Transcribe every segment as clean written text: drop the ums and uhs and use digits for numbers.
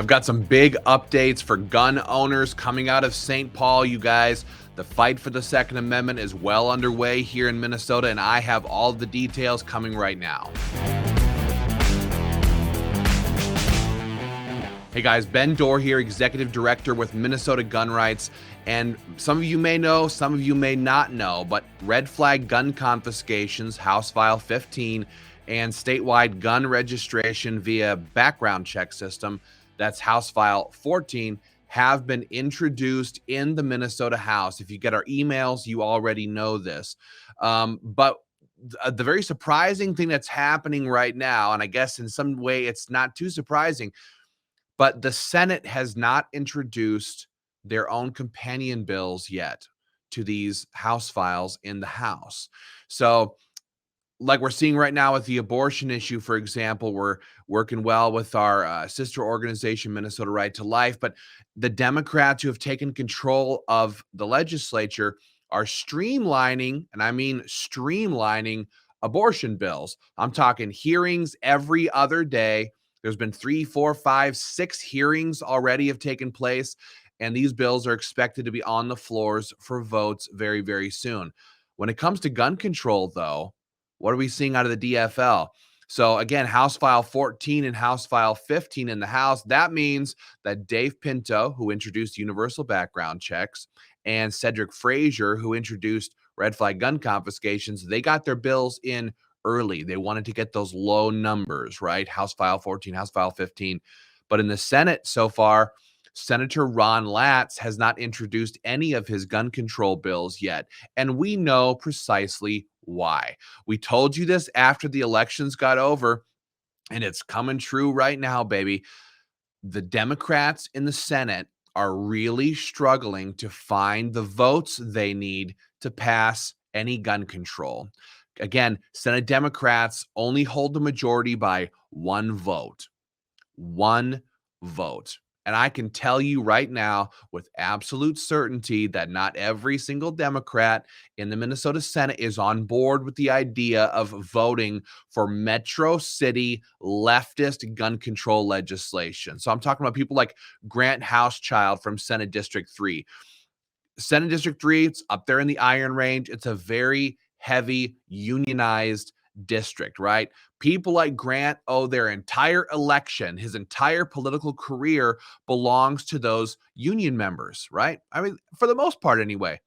I've got some big updates for gun owners coming out of St. Paul, you guys. The fight for the Second Amendment is well underway here in Minnesota, and I have all the details coming right now. Hey guys, Ben Dorr here, Executive Director with Minnesota Gun Rights. And some of you may know, some of you may not know, but red flag gun confiscations, House File 15, and statewide gun registration via background check system, that's House File 14, have been introduced in the Minnesota House. If you get our emails, you already know this. But the very surprising thing that's happening right now, and I guess in some way it's not too surprising, but the Senate has not introduced their own companion bills yet to these House files in the House. So, like we're seeing right now with the abortion issue, for example, we're working well with our sister organization, Minnesota Right to Life. But the Democrats who have taken control of the legislature are streamlining, and I mean streamlining, abortion bills. I'm talking hearings every other day. There's been 3, 4, 5, 6 hearings already have taken place, and these bills are expected to be on the floors for votes very, very soon. When it comes to gun control, though, what are we seeing out of the DFL? So again, House File 14 and House File 15 in the House. That means that Dave Pinto, who introduced universal background checks, and Cedric Frazier, who introduced red flag gun confiscations, they got their bills in early. They wanted to get those low numbers, right? House File 14, House File 15. But in the Senate so far, Senator Ron Latz has not introduced any of his gun control bills yet. And we know precisely why. We told you this after the elections got over, and it's coming true right now, baby. The Democrats in the Senate are really struggling to find the votes they need to pass any gun control. Again, Senate Democrats only hold the majority by one vote. One vote. And I can tell you right now with absolute certainty that not every single Democrat in the Minnesota Senate is on board with the idea of voting for Metro City leftist gun control legislation. So I'm talking about people like Grant Housechild from Senate District 3. Senate District 3, it's up there in the Iron Range. It's a very heavy unionized district, right? People like Grant owe their entire election, his entire political career belongs to those union members, right? I mean, for the most part anyway.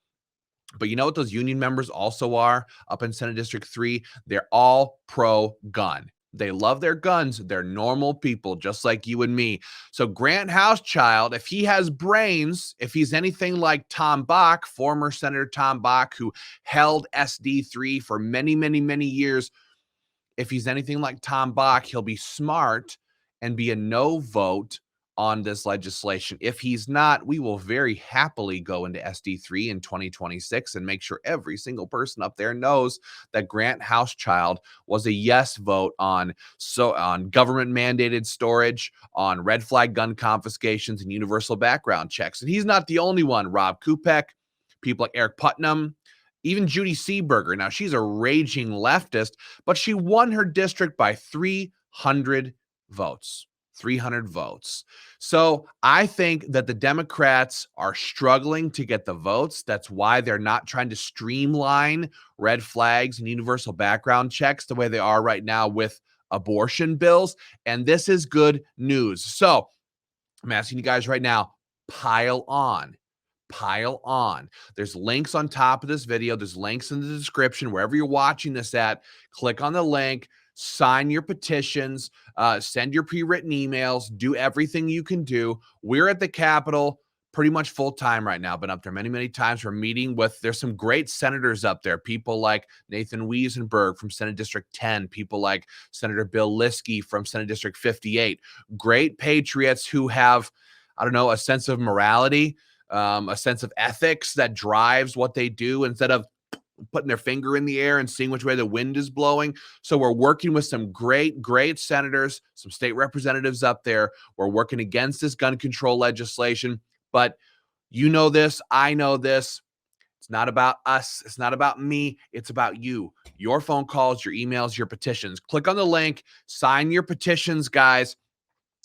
But you know what those union members also are up in Senate District 3? They're all pro-gun. They love their guns. They're normal people, just like you and me. So Grant Housechild, if he has brains, if he's anything like Tom Bach, former Senator Tom Bach, who held SD3 for many, many, many years, if he's anything like Tom Bach, he'll be smart and be a no vote on this legislation. If he's not, we will very happily go into SD3 in 2026 and make sure every single person up there knows that Grant Housechild was a yes vote on government mandated storage, on red flag gun confiscations, and universal background checks. And he's not the only one. Rob Kupek, people like Eric Putnam, even Judy Seeberger. Now, she's a raging leftist, but she won her district by 300 votes. 300 votes. So I think that the Democrats are struggling to get the votes. That's why they're not trying to streamline red flags and universal background checks the way they are right now with abortion bills. And this is good news. So I'm asking you guys right now, pile on. Pile on. There's links on top of this video. There's links in the description, wherever you're watching this at. Click on the link, sign your petitions, send your pre-written emails, do everything you can do. We're at the Capitol pretty much full time right now. Been up there many, many times. We're meeting with, there's some great senators up there. People like Nathan Wiesenberg from Senate District 10. People like Senator Bill Liskey from Senate District 58. Great patriots who have, I don't know, a sense of morality, a sense of ethics that drives what they do instead of putting their finger in the air and seeing which way the wind is blowing. So we're working with some great, great senators, some state representatives up there. We're working against this gun control legislation. But you know this, I know this. It's not about us. It's not about me. It's about you. Your phone calls, your emails, your petitions. Click on the link, sign your petitions, guys.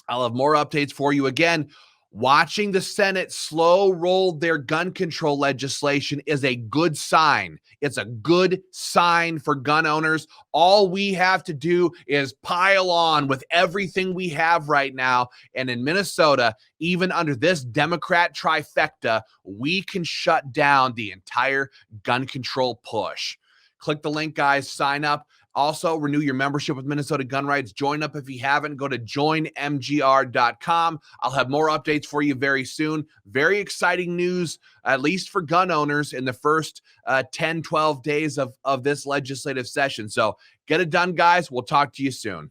I'll have more updates for you. Again, watching the Senate slow roll their gun control legislation is a good sign. It's a good sign for gun owners. All we have to do is pile on with everything we have right now. And in Minnesota, even under this Democrat trifecta, we can shut down the entire gun control push. Click the link, guys. Sign up. Also, renew your membership with Minnesota Gun Rights. Join up if you haven't. Go to joinmgr.com. I'll have more updates for you very soon. Very exciting news, at least for gun owners, in the first 10, 12 days of this legislative session. So get it done, guys. We'll talk to you soon.